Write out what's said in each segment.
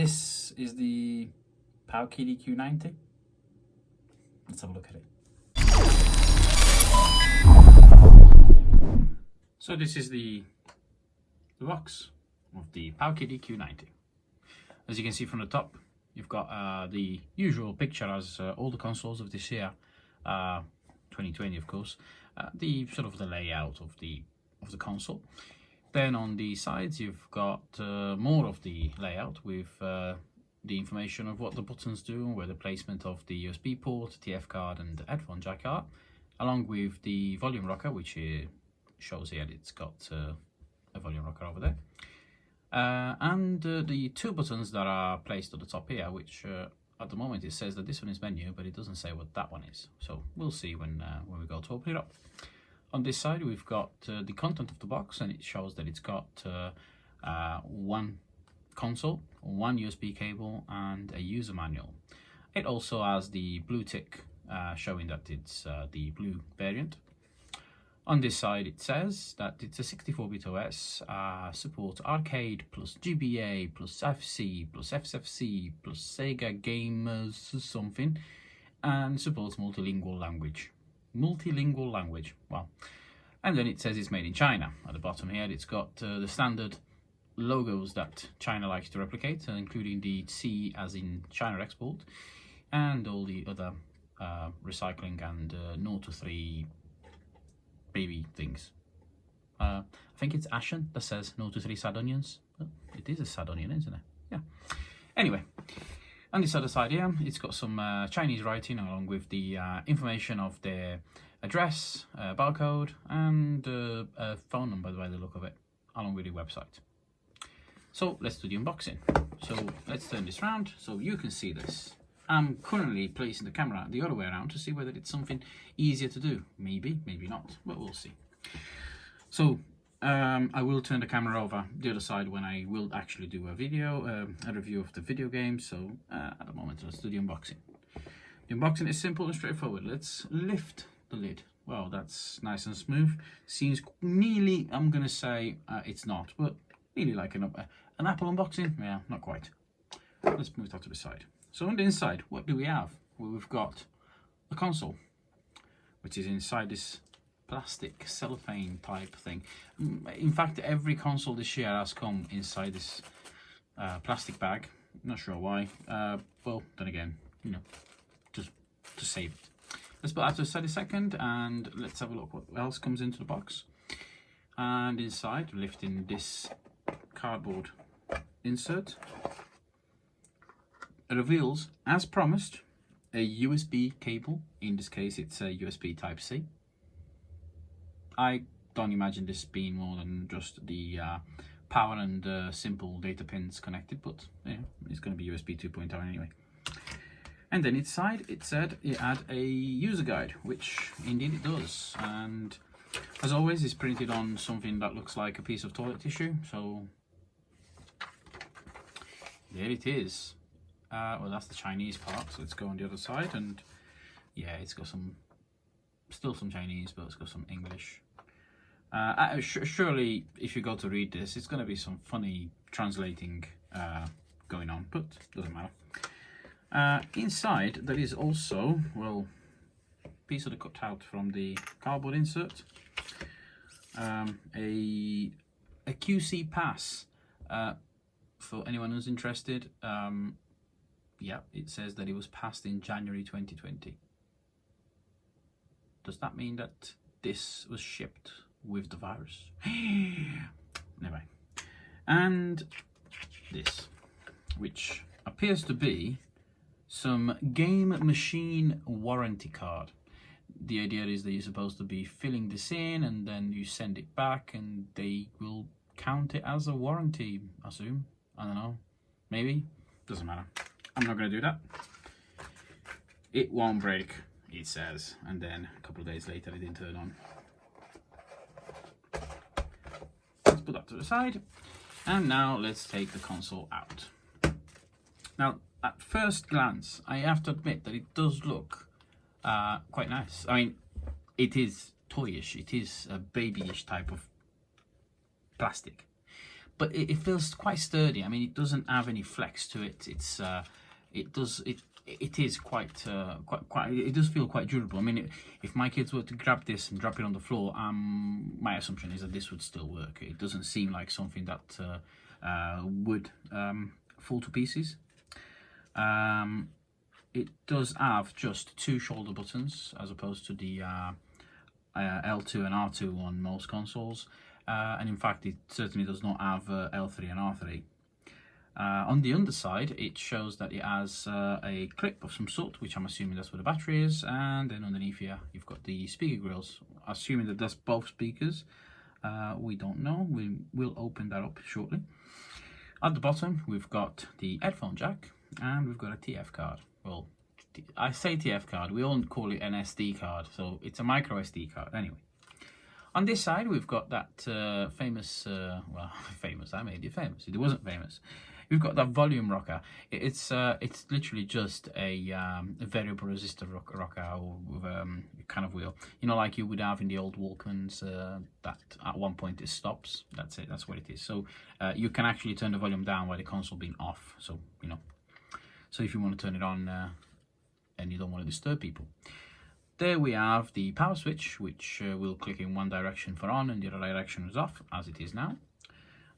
This is the Powkiddy Q90. Let's have a look at it. So this is the box of the Powkiddy Q90. As you can see from the top, you've got the usual picture as all the consoles of this year, 2020 of course, the sort of the layout of the console. Then on the sides you've got more of the layout with the information of what the buttons do, where the placement of the USB port, TF card and headphone jack are, along with the volume rocker, which shows here it's got a volume rocker over there. And the two buttons that are placed at the top here, which at the moment it says that this one is menu, but it doesn't say what that one is. So we'll see when we go to open it up. On this side we've got the content of the box, and it shows that it's got one console, one USB cable and a user manual. It also has the blue tick showing that it's the blue variant. On this side it says that it's a 64-bit OS, supports arcade plus GBA plus FC plus FFC plus Sega Gamers something, and supports multilingual language. Wow. And then it says it's made in China. At the bottom here it's got the standard logos that China likes to replicate, including the C as in China export, and all the other recycling and 0 to 3 baby things. I think it's Ashen that says 0 to 3 sad onions. Well, it is a sad onion, isn't it? Yeah. Anyway, on this other side here, it's got some Chinese writing along with the information of their address, barcode, and a phone number by the look of it, along with the website. So let's do the unboxing. So let's turn this around so you can see this. I'm currently placing the camera the other way around to see whether it's something easier to do. Maybe, maybe not, but we'll see. So I will turn the camera over the other side when I will actually do a video, a review of the video game. So at the moment, let's do the unboxing. The unboxing is simple and straightforward. Let's lift the lid. Wow, that's nice and smooth. Seems nearly, I'm gonna say it's not, but nearly like an Apple unboxing. Yeah, not quite. Let's move that to the side. So on the inside, what do we have? Well, we've got the console, which is inside this plastic cellophane type thing. In fact, every console this year has come inside this plastic bag. Not sure why. Well, then again, you know, just to save it. Let's put that to the side a second, and let's have a look what else comes into the box. And inside, lifting this cardboard insert, reveals, as promised, a USB cable. In this case it's a USB Type-C. I don't imagine this being more than just the power and simple data pins connected, but yeah, it's going to be USB 2.0 anyway. And then inside it said it had a user guide, which indeed it does, and as always it's printed on something that looks like a piece of toilet tissue, so there it is. Well, that's the Chinese part, so let's go on the other side, and yeah, it's got still some Chinese, but it's got some English. Surely, if you go to read this, it's going to be some funny translating going on, but doesn't matter. Inside, there is also, well, a piece of the cutout from the cardboard insert, a QC pass for anyone who's interested. Yeah, it says that it was passed in January 2020. Does that mean that this was shipped with the virus? Anyway. And this, which appears to be some game machine warranty card. The idea is that you're supposed to be filling this in and then you send it back and they will count it as a warranty, I assume. I don't know. Maybe. Doesn't matter. I'm not going to do that. It won't break, it says, and then a couple of days later it didn't turn on. Let's put that to the side, and now let's take the console out. Now, at first glance, I have to admit that it does look quite nice. I mean, it is toyish, it is a babyish type of plastic, but it feels quite sturdy. I mean, it doesn't have any flex to it. It is quite it does feel quite durable. I mean, if my kids were to grab this and drop it on the floor, my assumption is that this would still work. It doesn't seem like something that would fall to pieces. It does have just 2 shoulder buttons as opposed to the L2 and R2 on most consoles, and in fact it certainly does not have L3 and R3. On the underside, it shows that it has a clip of some sort, which I'm assuming that's where the battery is, and then underneath here you've got the speaker grills, assuming that that's both speakers. We don't know. We'll open that up shortly. At the bottom we've got the headphone jack, and we've got a TF card. Well, I say TF card, we all call it an SD card, so it's a micro SD card anyway. On this side we've got that famous, well, famous, I made it famous, it wasn't famous. We've got that volume rocker. It's literally just a variable resistor rocker with kind of wheel, you know, like you would have in the old Walkmans, that at one point it stops. That's it, that's what it is. So you can actually turn the volume down while the console being off, so you know, so if you want to turn it on and you don't want to disturb people. There we have the power switch, which will click in one direction for on and the other direction is off, as it is now.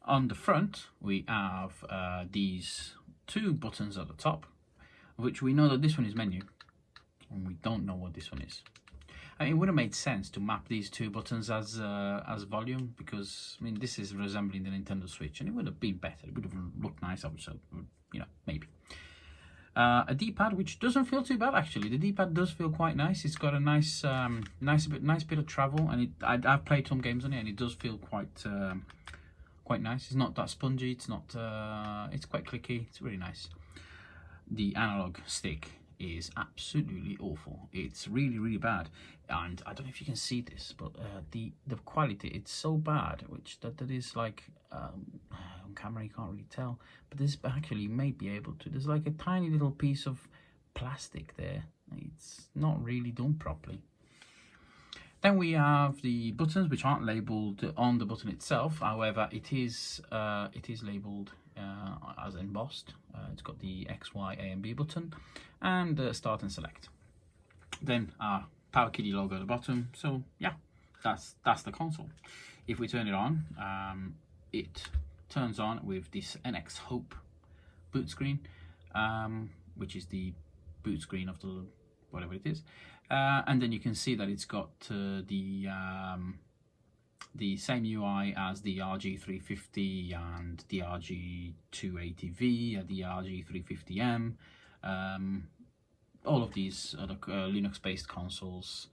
On the front we have these 2 buttons at the top, which we know that this one is menu, and we don't know what this one is. I mean, it would have made sense to map these 2 buttons as volume, because I mean, this is resembling the Nintendo Switch, and it would have been better. It would have looked nice, I would say, you know, maybe. A D-pad, which doesn't feel too bad actually. The D-pad does feel quite nice. It's got a nice nice bit of travel, and I've played some games on it, and it does feel quite nice. It's not that spongy. It's not. It's quite clicky. It's really nice. The analog stick is absolutely awful. It's really bad, and I don't know if you can see this, but the quality, it's so bad, which that is like on camera you can't really tell, but this actually may be able to. There's like a tiny little piece of plastic there. It's not really done properly. Then we have the buttons, which aren't labelled on the button itself. However, it is labelled as embossed. It's got the X, Y, A and B button, and start and select. Then our Powkiddy logo at the bottom. So yeah, that's the console. If we turn it on, it turns on with this NX Hope boot screen, which is the boot screen of the whatever it is. And then you can see that it's got the same UI as the RG350 and the RG280V and the RG350M. All of these other Linux-based consoles,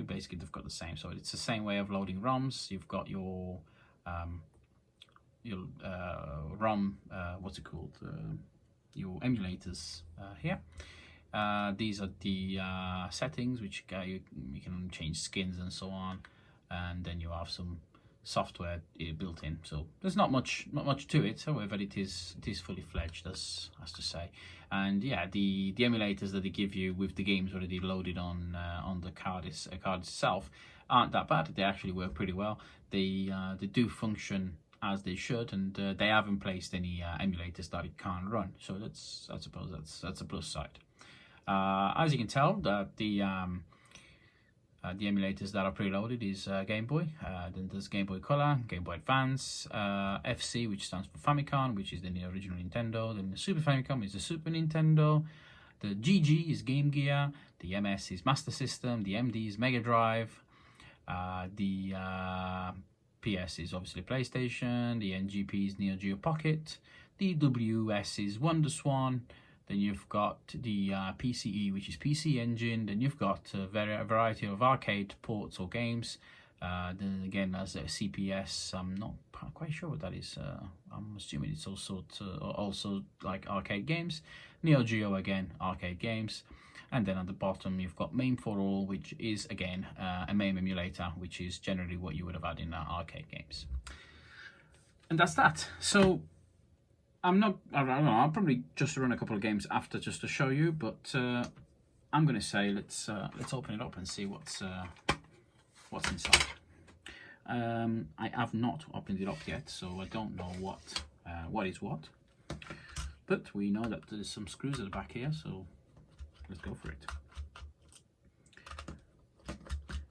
basically they've got the same. So it's the same way of loading ROMs. You've got your ROM, what's it called? Your emulators here. These are the settings, which you can change skins and so on, and then you have some software built in. So there's not much to it. However, it is fully fledged, as to say. And yeah, the emulators that they give you with the games already loaded on the card itself aren't that bad. They actually work pretty well. They do function as they should, and they haven't placed any emulators that it can't run. So I suppose that's a plus side. As you can tell, that the emulators that are preloaded is Game Boy, then there's Game Boy Color, Game Boy Advance, FC, which stands for Famicom, which is the original Nintendo, then the Super Famicom is the Super Nintendo, the GG is Game Gear, the MS is Master System, the MD is Mega Drive, the PS is obviously PlayStation, the NGP is Neo Geo Pocket, the WS is Wonder Swan. Then you've got the PCE, which is PC Engine. Then you've got a variety of arcade ports or games. Then again, as a CPS, I'm not quite sure what that is. I'm assuming it's also like arcade games. Neo Geo again, arcade games. And then at the bottom, you've got MAME for All, which is again a MAME emulator, which is generally what you would have had in arcade games. And that's that. So I don't know, I'll probably just run a couple of games after just to show you, but I'm going to say let's open it up and see what's inside. I have not opened it up yet, so I don't know what is what. But we know that there's some screws at the back here, so let's go for it.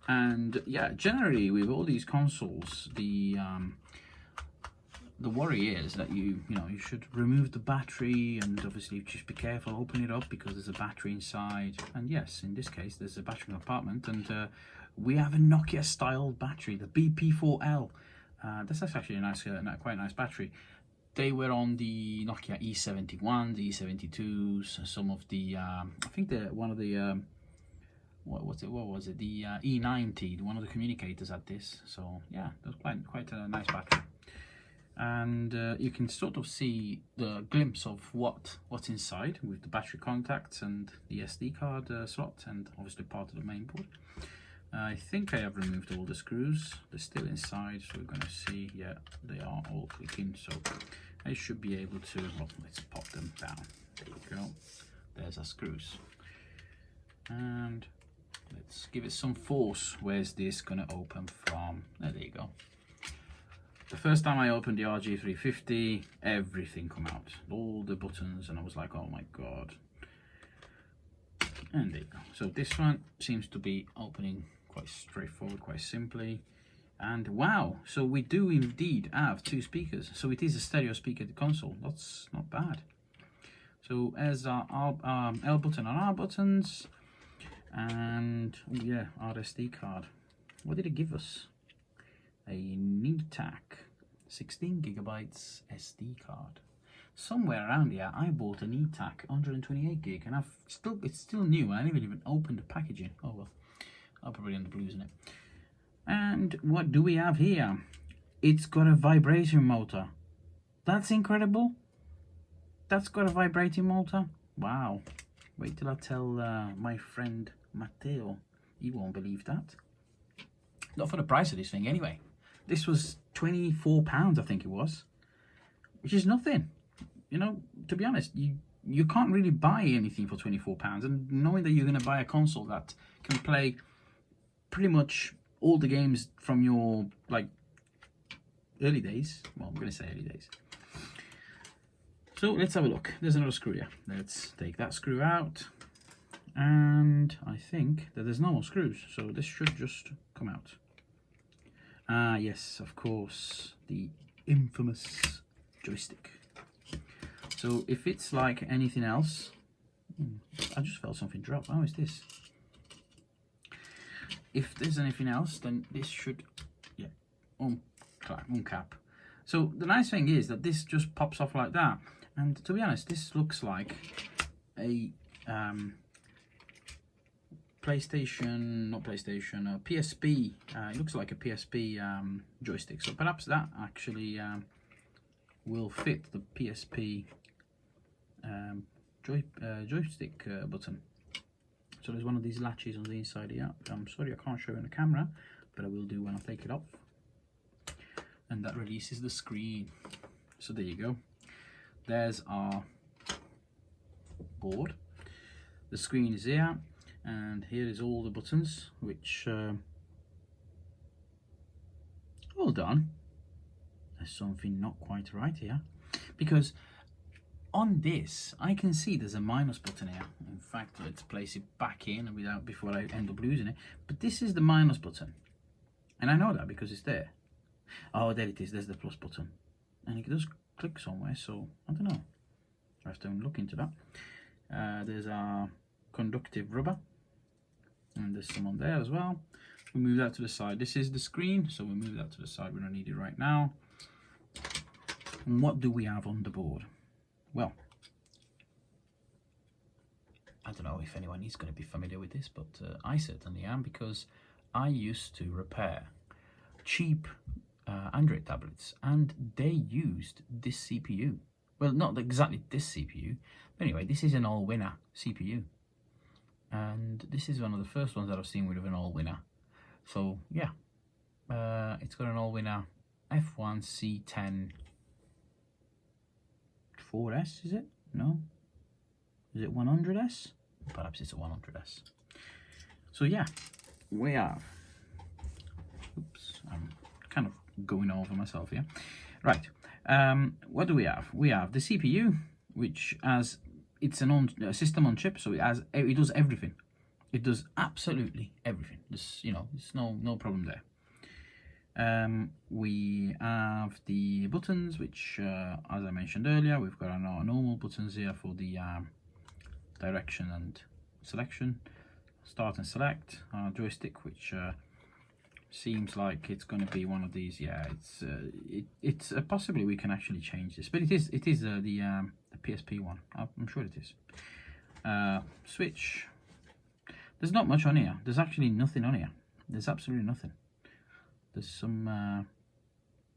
And yeah, generally with all these consoles, the worry is that you should remove the battery, and obviously just be careful, open it up because there's a battery inside. And yes, in this case there's a battery compartment, and we have a Nokia style battery, the BP4L. That's actually a nice, quite a nice battery. They were on the Nokia E71, the E72s, some of the I think one of the what was it, the E90, one of the communicators had this. So yeah, that's quite a nice battery. And you can sort of see the glimpse of what's inside with the battery contacts and the SD card slot, and obviously part of the main board. I think I have removed all the screws. They're still inside, so we're going to see. Yeah, they are all clicking, so I should be able to, well, let's pop them down. There you go. There's our screws. And let's give it some force. Where's this going to open from? There you go. The first time I opened the RG350, everything come out. All the buttons, and I was like, oh my god. And there you go. So this one seems to be opening quite straightforward, quite simply. And wow, so we do indeed have two speakers. So it is a stereo speaker console. That's not bad. So as our L button and R buttons, and yeah, our SD card. What did it give us? A NeTAC 16GB SD card. Somewhere around here, I bought a NeTAC 128GB, and it's still new. I haven't even opened the packaging. Oh well, I'll probably end up losing it. And what do we have here? It's got a vibration motor. That's incredible. That's got a vibrating motor. Wow. Wait till I tell my friend Matteo. He won't believe that. Not for the price of this thing anyway. This was £24, I think it was, which is nothing. You know, to be honest, you can't really buy anything for £24, and knowing that you're going to buy a console that can play pretty much all the games from your like early days. Well, I'm going to say early days. So let's have a look. There's another screw here. Let's take that screw out, and I think that there's no more screws, so this should just come out. Ah, yes, of course, the infamous joystick. So if it's like anything else, I just felt something drop. How is this? If there's anything else, then this should, yeah, uncap. So the nice thing is that this just pops off like that. And to be honest, this looks like a PSP. It looks like a PSP joystick. So perhaps that actually will fit the PSP joystick button. So there's one of these latches on the inside here. I'm sorry I can't show you on the camera, but I will do when I take it off. And that releases the screen. So there you go. There's our board. The screen is here, and here is all the buttons, which hold on, there's something not quite right here, because on this I can see there's a minus button here. In fact, let's place it back in before I end up losing it. But this is the minus button, and I know that because it's there. Oh, there it is. There's the plus button, and it does click somewhere, so I don't know. I have to look into that. There's our conductive rubber, and there's some on there as well. We move that to the side. This is the screen, so we move that to the side. We don't need it right now. And what do we have on the board? Well, I don't know if anyone is going to be familiar with this, but I certainly am, because I used to repair cheap Android tablets, and they used this CPU. Well, not exactly this CPU, but anyway, this is an all-winner CPU, and this is one of the first ones that I've seen with an all-winner. So yeah, it's got an all-winner F1 C10 4S, is it? No, is it 100S? Perhaps it's a 100S. So yeah, we have, oops, I'm kind of going over myself here. Right, what do we have? We have the CPU, which has, it's a system on chip, so it does everything. It does absolutely everything. There's, you know, there's no problem there. We have the buttons, which, as I mentioned earlier, we've got our normal buttons here for the direction and selection, start and select. Our joystick, which seems like it's going to be one of these. Yeah, it's possibly we can actually change this, but it is the PSP one. I'm sure it is. Switch. There's not much on here. There's actually nothing on here. There's absolutely nothing. There's some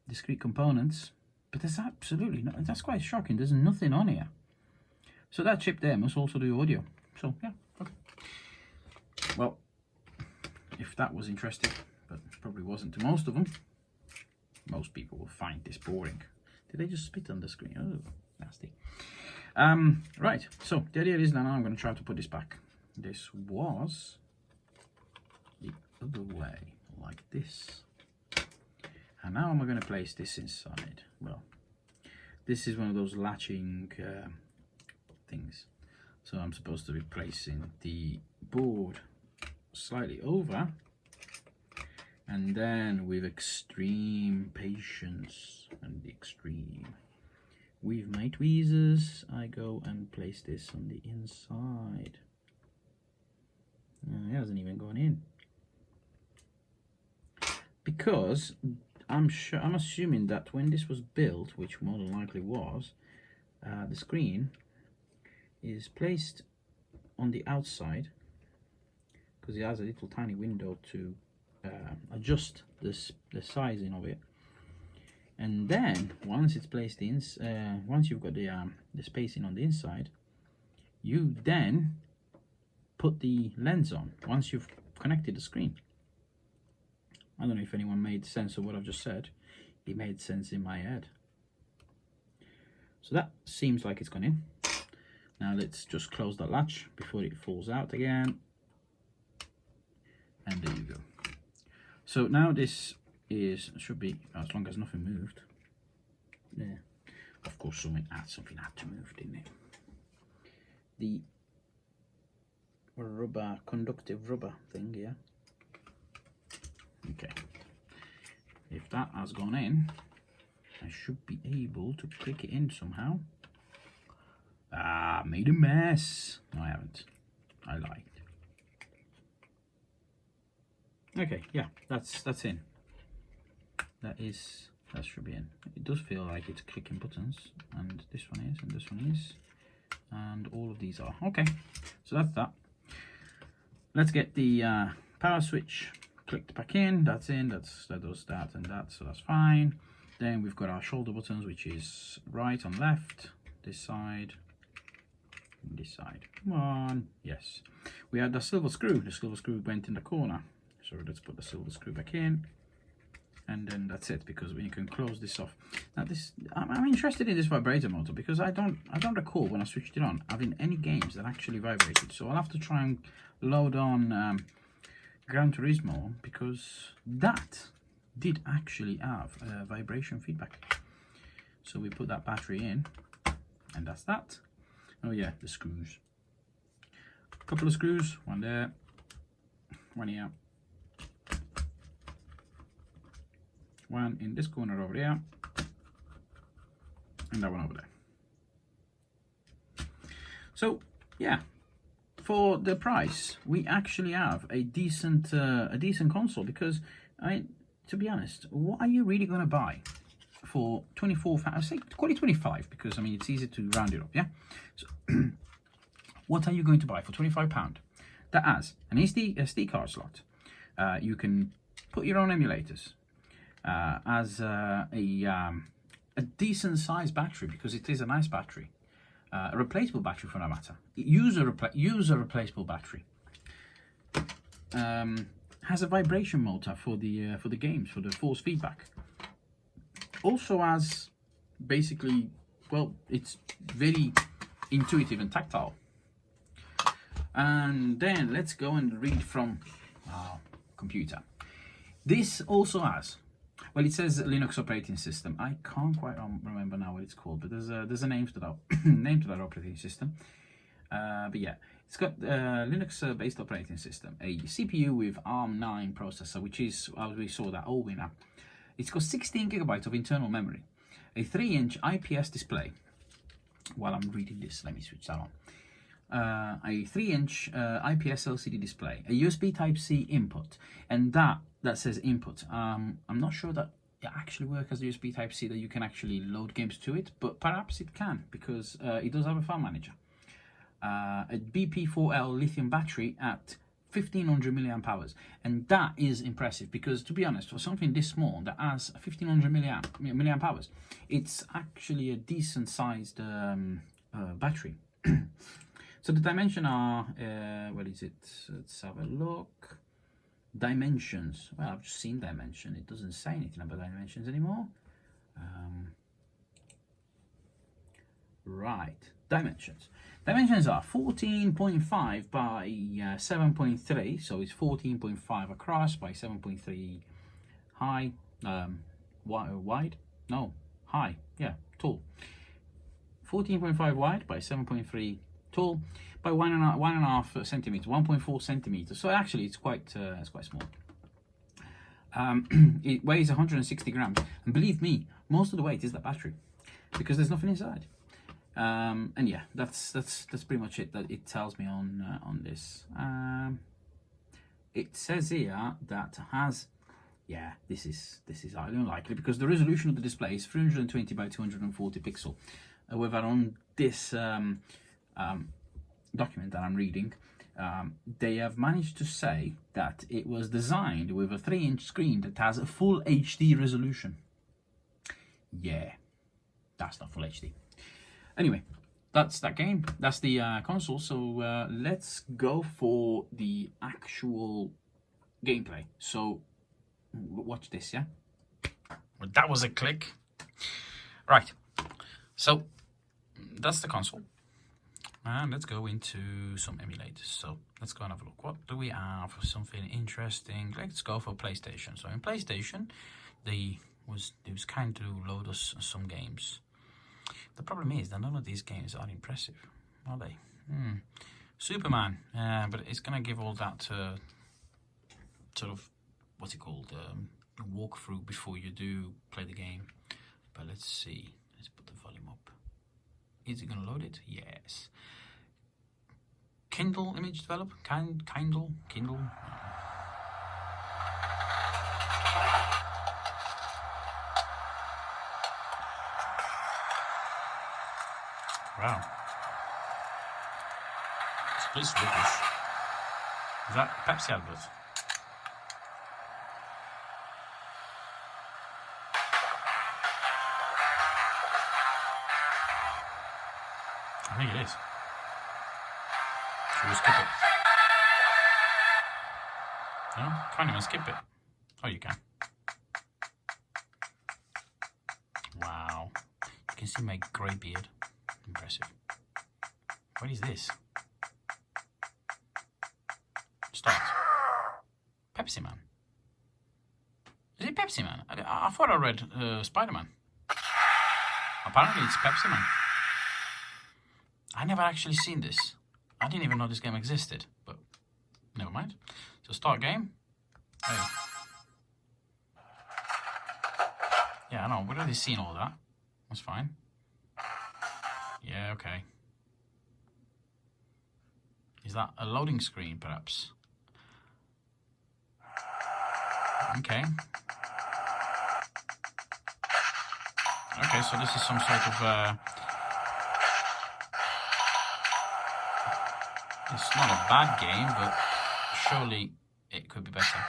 discrete components, but there's absolutely no. That's quite shocking. There's nothing on here. So that chip there must also do audio. So yeah, okay. Well, if that was interesting, but probably wasn't to most of them. Most people will find this boring. Did they just spit on the screen? Oh, nasty. Right. So the idea is that now I'm going to try to put this back. This was the other way, like this. And now I'm going to place this inside. Well, this is one of those latching things. So I'm supposed to be placing the board slightly over, and then with extreme patience and extreme, with my tweezers, I go and place this on the inside. It hasn't even gone in, because I'm assuming that when this was built, which more than likely was, the screen is placed on the outside, because it has a little tiny window to adjust the sizing of it. And then once it's placed in, once you've got the spacing on the inside, you then put the lens on once you've connected the screen. I don't know if anyone made sense of what I've just said. It made sense in my head. So that seems like it's gone in. Now let's just close that latch before it falls out again. And there you go. So now this should be, as long as nothing moved. Yeah. Of course something had to move, didn't it? The rubber, conductive rubber thing here. Okay. If that has gone in, I should be able to click it in somehow. Ah, made a mess. No, I haven't. I lied. Okay, yeah, that's in. That should be in. It does feel like it's clicking buttons, and this one is, and this one is, and all of these are. Okay, so that's that. Let's get the power switch clicked back in. That's in. That does that and that, so that's fine. Then we've got our shoulder buttons, which is right and left, this side, and this side. Come on, yes. We had the silver screw. The silver screw went in the corner, so let's put the silver screw back in. And then that's it, because we can close this off. Now I'm interested in this vibrator motor, because I don't recall when I switched it on having any games that actually vibrated. So I'll have to try and load on Gran Turismo, because that did actually have vibration feedback. So we put that battery in, and that's that. Oh yeah, the screws. A couple of screws, one there, one here. One in this corner over here, and that one over there. So yeah, for the price, we actually have a decent console, because to be honest, what are you really going to buy for 24? I say call it 25, because I mean it's easy to round it up. Yeah. So what are you going to buy for £25? That has an SD card slot. You can put your own emulators. As a decent sized battery, because it is a nice battery, a replaceable battery for that matter. User replaceable battery. Has a vibration motor for the games, for the force feedback. Also has basically, well, it's very intuitive and tactile. And then let's go and read from our computer. This also has Well, it says Linux operating system. I can't quite remember now what it's called, but there's a name to that name to that operating system. But yeah, it's got Linux-based operating system, a CPU with ARM9 processor, which is, as we saw that old winner. It's got 16 gigabytes of internal memory, a 3-inch IPS display. While I'm reading this, let me switch that on. A 3-inch IPS LCD display, a USB Type-C input, and that says input. I'm not sure that it actually works as a USB Type-C, that you can actually load games to it, but perhaps it can, because it does have a file manager. A BP4L lithium battery at 1500 milliamp hours, and that is impressive, because to be honest, for something this small that has 1500 milliamp hours, it's actually a decent sized battery. So the dimensions are, what is it? Let's have a look. Dimensions. Well, I've just seen dimension. It doesn't say anything about dimensions anymore. Right, dimensions. Dimensions are 14.5 by 7.3, so it's 14.5 across by 7.3 high, wide, no, high, yeah, tall. 14.5 wide by 7.3 tall by 1.5 centimeters, 1.4 centimeters. So actually, it's quite small. It weighs 160 grams, and believe me, most of the weight is the battery, because there's nothing inside. And yeah, that's pretty much it that it tells me on this. It says here that has, yeah, this is highly unlikely, because the resolution of the display is 320 by 240 pixel. However, on this document that I'm reading, they have managed to say that it was designed with a 3-inch screen that has a full HD resolution. Yeah, that's not full HD. Anyway, that's that game. That's the console. So let's go for the actual gameplay. So watch this, yeah? Well, that was a click. Right. So that's the console. And let's go into some emulators. So let's go and have a look. What do we have for something interesting? Let's go for PlayStation. So in PlayStation, it was kind to load us some games. The problem is that none of these games are impressive, are they? Superman, but it's gonna give all that sort of, what's it called, walkthrough before you do play the game. But let's see. Let's put the volume up. Is it gonna load it? Yes. Kindle image developer? Kindle. Wow. Please look this. Is that Pepsi advert? I think it is. Should we skip it? No? Can't even skip it. Oh, you can. Wow. You can see my grey beard. Impressive. What is this? Start. Pepsi Man. Is it Pepsi Man? I thought I read Spider-Man. Apparently it's Pepsi Man. I never actually seen this. I didn't even know this game existed, but never mind. So start game. Hey. Yeah, I know. We've already seen all that. That's fine. Yeah, okay. Is that a loading screen, perhaps? Okay. Okay, so this is some sort of... it's not a bad game, but surely it could be better.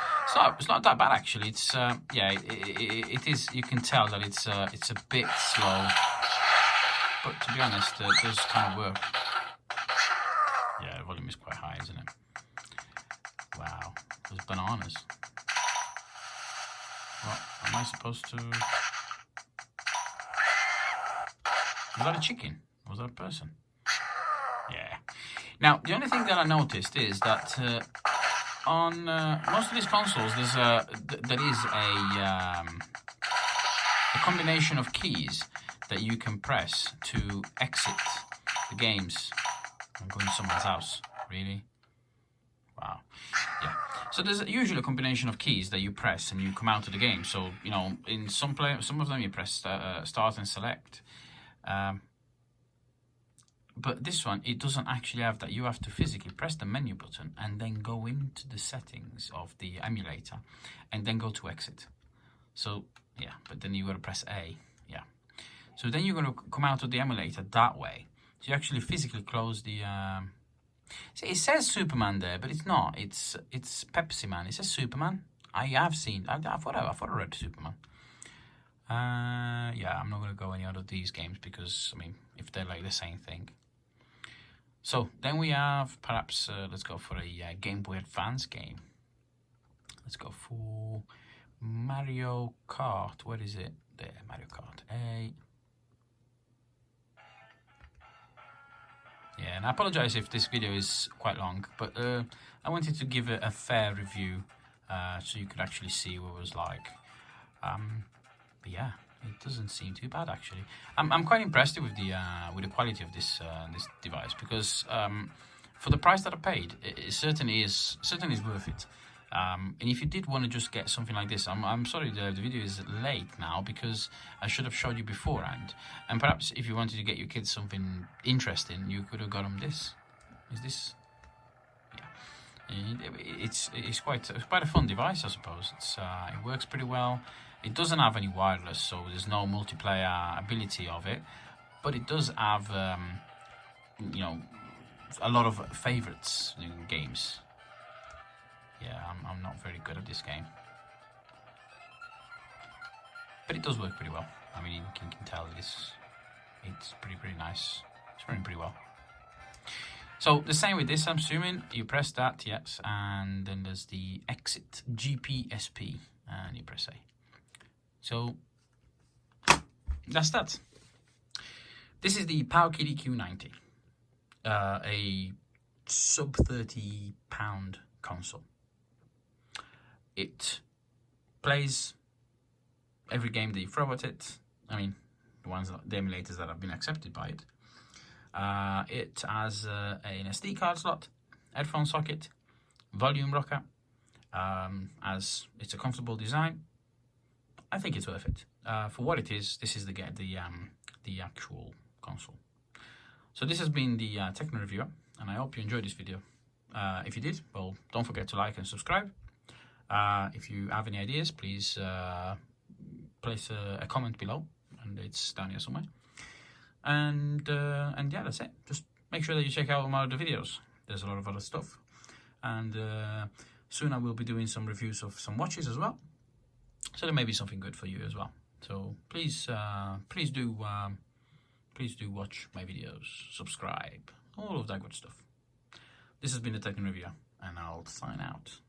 It's not that bad, actually. It's, yeah, it is... You can tell that it's a bit slow. But to be honest, it does kind of work. Yeah, the volume is quite high, isn't it? Wow, those bananas. What am I supposed to... Was that a chicken? Was that a person? Yeah. Now, the only thing that I noticed is that on most of these consoles, there is a combination of keys that you can press to exit the games. I'm going to someone's house. Really? Wow. Yeah. So there's usually a combination of keys that you press and you come out of the game. So, you know, in some of them you press start and select. But this one, it doesn't actually have that. You have to physically press the menu button and then go into the settings of the emulator and then go to exit. So, yeah, but then you got to press A. Yeah. So then you're going to come out of the emulator that way. So you actually physically close the... See, it says Superman there, but it's not. It's Pepsi Man. It says Superman. I have seen... I thought I read Superman. Yeah, I'm not going to go any out of these games because, I mean, if they're like the same thing. So then we have, perhaps, let's go for a Game Boy Advance game. Let's go for Mario Kart. Where is it? There, Mario Kart 8. Yeah, and I apologize if this video is quite long, but I wanted to give a fair review so you could actually see what it was like. But yeah, it doesn't seem too bad actually. I'm quite impressed with the quality of this this device because for the price that I paid, it certainly is worth it. And if you did want to just get something like this, I'm sorry the video is late now because I should have showed you beforehand. And perhaps if you wanted to get your kids something interesting, you could have got them this. Is this? Yeah. It's quite a fun device, I suppose. It works pretty well. It doesn't have any wireless, so there's no multiplayer ability of it. But it does have, you know, a lot of favorites in games. Yeah, I'm not very good at this game. But it does work pretty well. I mean, you can tell it's pretty nice. It's running pretty well. So the same with this, I'm assuming. You press that, yes, and then there's the exit GPSP, and you press A. So that's that. This is the Powkiddy Q90, a sub £30 console. It plays every game that you throw at it. I mean, the emulators that have been accepted by it. It has an SD card slot, headphone socket, volume rocker. As it's a comfortable design, I think it's worth it. For what it is, this is the actual console. So this has been the Techno Reviewer, and I hope you enjoyed this video. If you did, well, don't forget to like and subscribe. If you have any ideas, please place a comment below, and it's down here somewhere. And yeah, that's it. Just make sure that you check out my other videos. There's a lot of other stuff, and soon I will be doing some reviews of some watches as well. So there may be something good for you as well. So please do watch my videos, subscribe, all of that good stuff. This has been the Techno Reviewer, and I'll sign out.